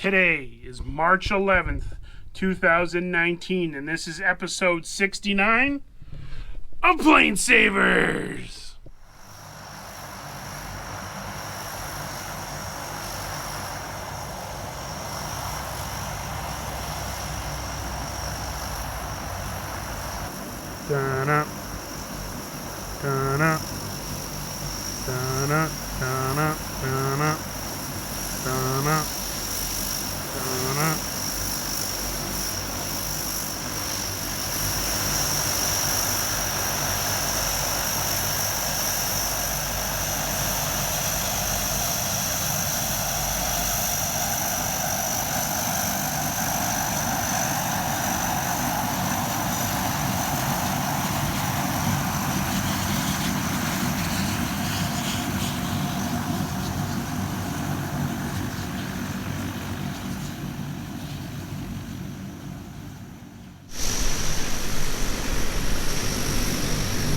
Today is March 11th, 2019, and this is episode 69 of PlaneSavers. Da-na, da-na, da-na, da-na, da-na, da-na, da-na.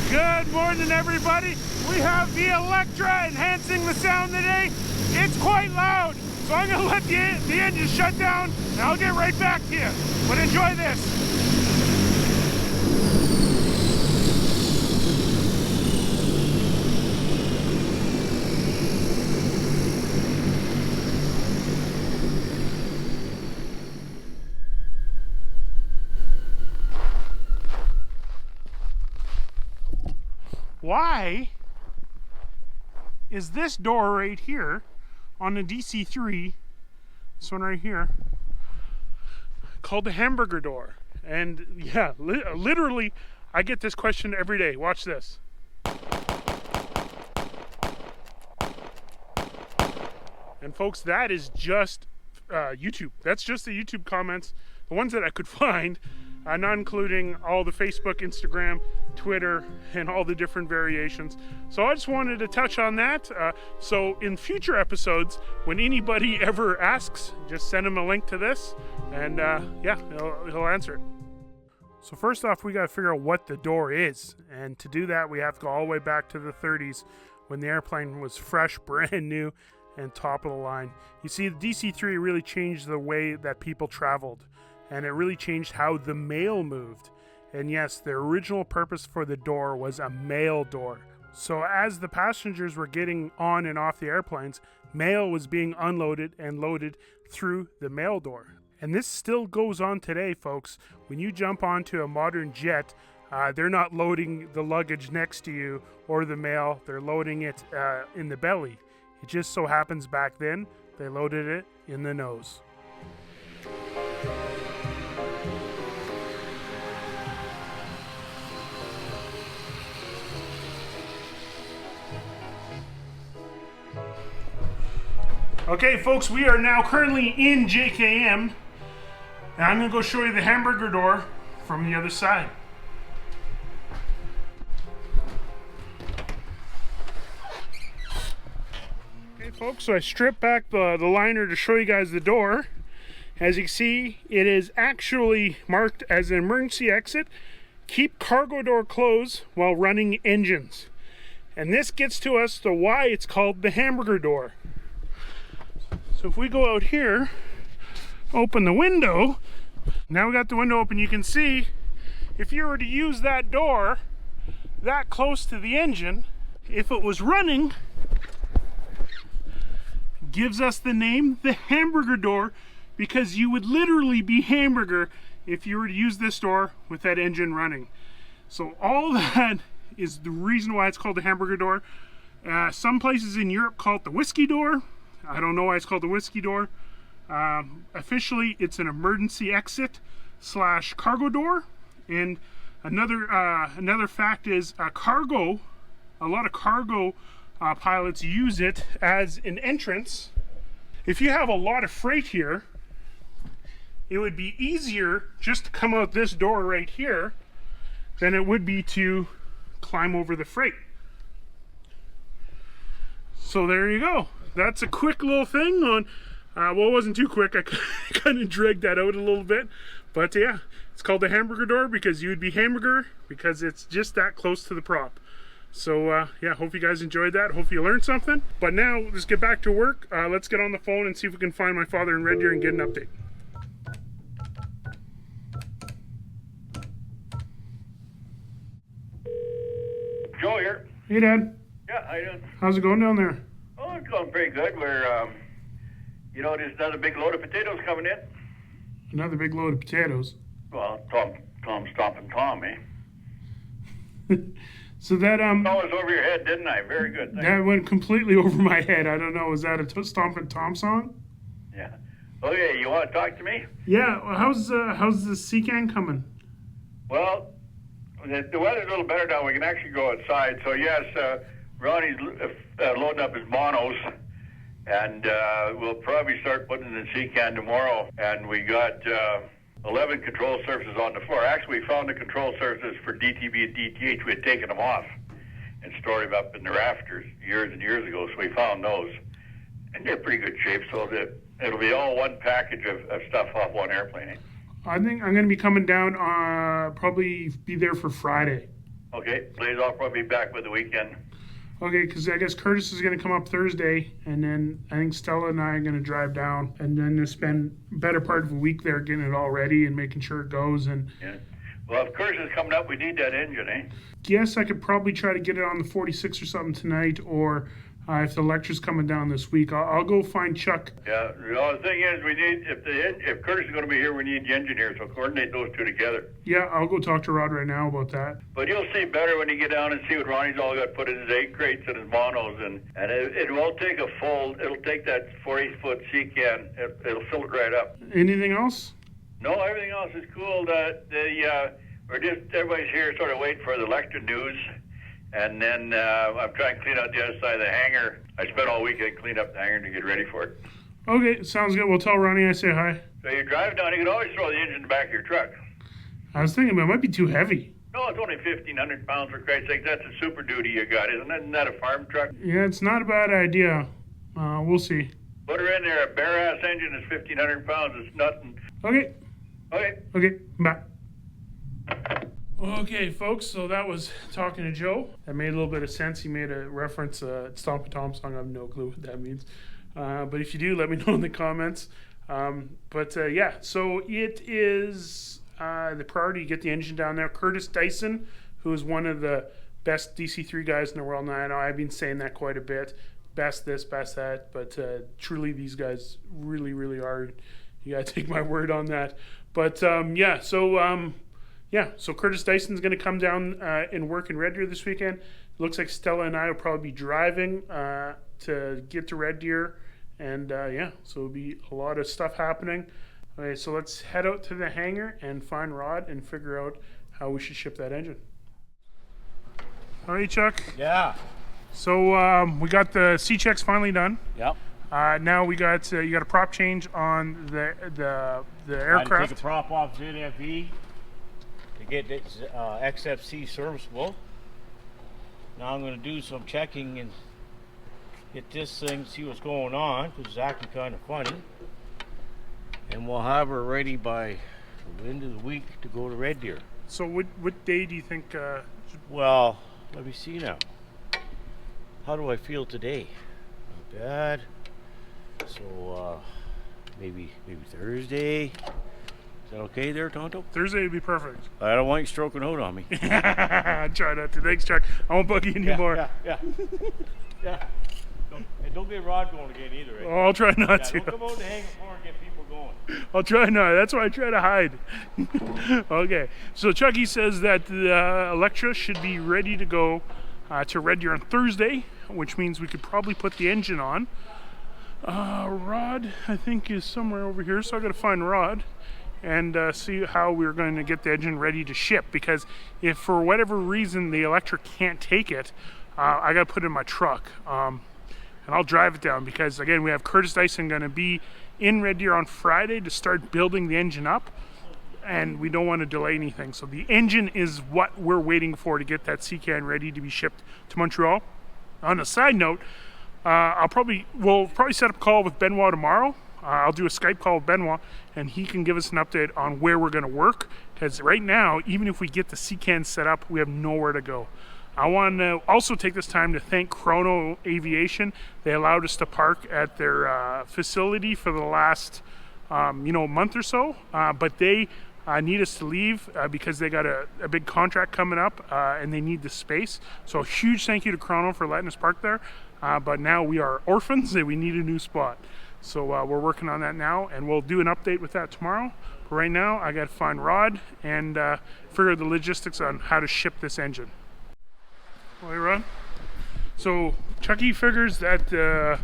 Good morning, everybody. We have the Electra enhancing the sound today. It's quite loud, so I'm going to let the engine shut down, and I'll get right back to you. But enjoy this. Why is this door right here on the DC3, this one right here, called the hamburger door? And yeah, literally, I get this question every day. Watch this. And folks, that is just YouTube. That's just the YouTube comments, the ones that I could find. Not including all the Facebook, Instagram, Twitter, and all the different variations. So I just wanted to touch on that. So in future episodes, when anybody ever asks, just send them a link to this, and yeah, he'll answer it. So first off, we got to figure out what the door is. And to do that, we have to go all the way back to the 30s when the airplane was fresh, brand new, and top of the line. You see, the DC-3 really changed the way that people traveled. And it really changed how the mail moved. And yes, the original purpose for the door was a mail door. So as the passengers were getting on and off the airplanes, mail was being unloaded and loaded through the mail door. And this still goes on today, folks. When you jump onto a modern jet, they're not loading the luggage next to you or the mail, they're loading it in the belly. It just so happens back then, they loaded it in the nose. Okay, folks, we are now currently in JKM, and I'm going to go show you the hamburger door from the other side. Okay, folks, so I stripped back the liner to show you guys the door. As you can see, it is actually marked as an emergency exit. Keep cargo door closed while running engines. And this gets to us to why it's called the hamburger door. So if we go out here, open the window, now we got the window open, you can see if you were to use that door that close to the engine, if it was running, gives us the name the hamburger door, because you would literally be hamburger if you were to use this door with that engine running. So all that is the reason why it's called the hamburger door. Some places in Europe call it the whiskey door. I don't know why it's called the whiskey door. Officially, it's an emergency exit / cargo door. And another fact is a lot of cargo pilots use it as an entrance. If you have a lot of freight here, it would be easier just to come out this door right here than it would be to climb over the freight. So there you go. That's a quick little thing on, well, it wasn't too quick. I kind of dragged that out a little bit. But yeah, it's called the hamburger door because you would be hamburger because it's just that close to the prop. So yeah, hope you guys enjoyed that. Hope you learned something. But now let's get back to work. Let's get on the phone and see if we can find my father in Red Deer and get an update. Joe here. Hey, Dad. Yeah, how you doing? How's it going down there? Oh, it's going pretty good. We're, there's another big load of potatoes coming in. Another big load of potatoes. Well, Tom stomping Tom, eh? So that I was over your head, didn't I? Very good. That went completely over my head. I don't know. Is that a Stompin' Tom song? Yeah. Okay, you want to talk to me? Yeah. Well, how's the Secan coming? Well, the weather's a little better now. We can actually go outside. So yes, Ronnie's loading up his monos, and we'll probably start putting in the Secan tomorrow. And we got 11 control surfaces on the floor. Actually, we found the control surfaces for DTB and DTH. We had taken them off and stored them up in the rafters years and years ago. So we found those, and they're pretty good shape. So that it'll be all one package of stuff off one airplane. I think I'm going to be coming down, probably be there for Friday. Okay, Blaze, I'll probably be back with the weekend. Okay, because I guess Curtis is going to come up Thursday, and then I think Stella and I are going to drive down, and then to spend better part of a week there getting it all ready and making sure it goes. And yeah. Well, if Curtis is coming up, we need that engine, eh? Yes, I could probably try to get it on the 46 or something tonight, or if the lecture's coming down this week, I'll go find Chuck. Yeah, the thing is, we need, if Curtis is going to be here, we need the engineer, so coordinate those two together. Yeah, I'll go talk to Rod right now about that. But you'll see better when you get down and see what Ronnie's all got put in his 8 crates and his monos, and it won't take it'll take that 40-foot Secan, it'll fill it right up. Anything else? No, everything else is cool. Everybody's here sort of waiting for the lecture news. And then I'm trying to clean out the other side of the hangar. I spent all weekend cleaning up the hangar to get ready for it. Okay, sounds good. We'll tell Ronnie I say hi. So you drive down, you can always throw the engine in the back of your truck. I was thinking, but it might be too heavy. No, it's only 1,500 pounds, for Christ's sake. That's a Super Duty you got, isn't it? Isn't that a farm truck? Yeah, it's not a bad idea. We'll see. Put her in there. A bare-ass engine is 1,500 pounds. It's nothing. Okay. Okay. Okay, bye. Okay, folks, so that was talking to Joe. That made a little bit of sense. He made a reference, Stompin' Tom song. I have no clue what that means. But if you do, let me know in the comments. Yeah, so it is the priority to get the engine down there. Curtis Dyson, who is one of the best DC-3 guys in the world. Now, I know I've been saying that quite a bit. Best this, best that. But truly, these guys really, really are. You got to take my word on that. But, so Curtis Dyson's going to come down and work in Red Deer this weekend. It looks like Stella and I will probably be driving to get to Red Deer. And so it'll be a lot of stuff happening. Okay, so let's head out to the hangar and find Rod and figure out how we should ship that engine. All right, Chuck. Yeah. So we got the C-checks finally done. Yep. Now we got you got a prop change on the aircraft. I had to take a prop off ZFE to get it XFC serviceable. Now I'm going to do some checking and get this thing, see what's going on, because it's acting kind of funny. And we'll have her ready by the end of the week to go to Red Deer. So what day do you think? Well, let me see now. How do I feel today? Not bad. So maybe Thursday. Is that okay there, Tonto? Thursday would be perfect. I don't want you stroking out on me. Try not to. Thanks, Chuck. I won't bug you anymore. Yeah. Don't get Rod going again either. Right? Oh, I'll try not to. Don't come out to hang floor and get people going. I'll try not. That's why I try to hide. Okay. So Chucky says that the Electra should be ready to go to Red Deer on Thursday, which means we could probably put the engine on. Rod, I think, is somewhere over here, so I got to find Rod and see how we're going to get the engine ready to ship, because if for whatever reason the Electra can't take it, I got to put it in my truck. And I'll drive it down, because again, we have Curtis Dyson going to be in Red Deer on Friday to start building the engine up, and we don't want to delay anything. So the engine is what we're waiting for to get that Secan ready to be shipped to Montreal. On a side note, we'll probably set up a call with Benoit tomorrow. I'll do a Skype call with Benoit, and he can give us an update on where we're going to work, because right now, even if we get the Secan set up, we have nowhere to go. I want to also take this time to thank Chrono Aviation. They allowed us to park at their facility for the last month or so, but they need us to leave because they got a big contract coming up and they need the space. So a huge thank you to Chrono for letting us park there. But now we are orphans and we need a new spot. So we're working on that now, and we'll do an update with that tomorrow. But right now, I got to find Rod and figure out the logistics on how to ship this engine. Hey, Rod. So Chucky figures that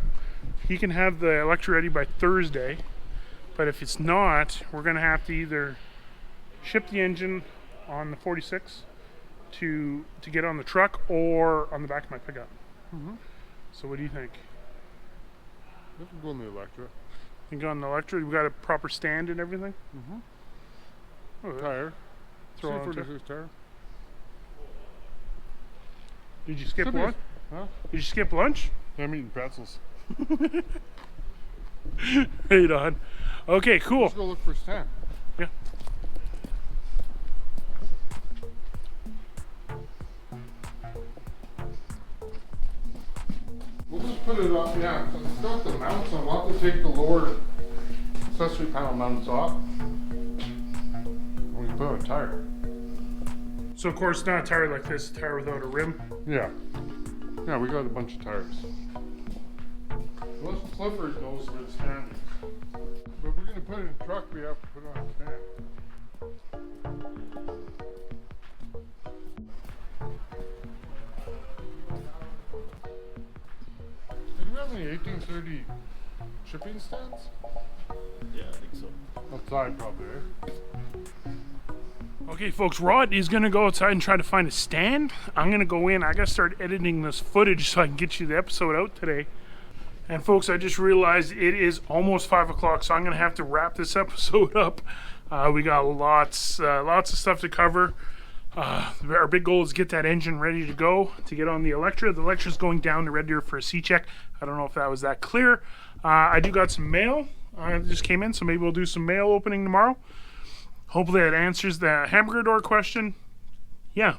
he can have the Electra ready by Thursday, but if it's not, we're going to have to either ship the engine on the 46 to get on the truck or on the back of my pickup. Mm-hmm. So what do you think? You can go on the Electra. You go on the Electra? We got a proper stand and everything? Mm-hmm. Oh, Tire. throw on a tire. C46 tire. Did you skip Could be. lunch? Huh? Did you skip lunch? I'm eating pretzels. Right on. Okay, cool. Let's go look for stand. Yeah. We'll just put it up, yeah. So it's got the mounts on. We'll have to take the lower accessory panel mounts off. We can put on a tire. So of course, not a tire like this, a tire without a rim. Yeah. Yeah, we got a bunch of tires. Well, Clifford knows where the stand is. But if we're going to put it in a truck, we have to put it on a stand. Did we have any 1830 shipping stands? Yeah, I think so. Outside, probably, eh? Okay, folks, Rod is going to go outside and try to find a stand. I'm going to go in. I got to start editing this footage so I can get you the episode out today. And folks, I just realized it is almost 5 o'clock, so I'm going to have to wrap this episode up. We got lots of stuff to cover. Our big goal is to get that engine ready to go to get on the Electra. The Electra's going down to Red Deer for a C-check. I don't know if that was that clear. I do got some mail that just came in, so maybe we'll do some mail opening tomorrow. Hopefully that answers the hamburger door question. Yeah,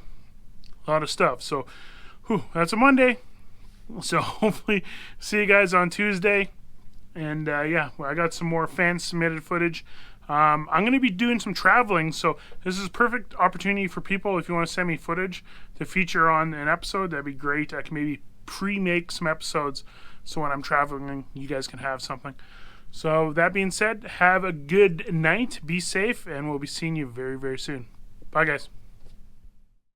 a lot of stuff. So, that's a Monday. So hopefully see you guys on Tuesday. And yeah, I got some more fan submitted footage. I'm going to be doing some traveling, so this is a perfect opportunity for people if you want to send me footage to feature on an episode. That'd be great. I can maybe pre-make some episodes so when I'm traveling, you guys can have something. So that being said, have a good night, be safe, and we'll be seeing you very, very soon. Bye, guys.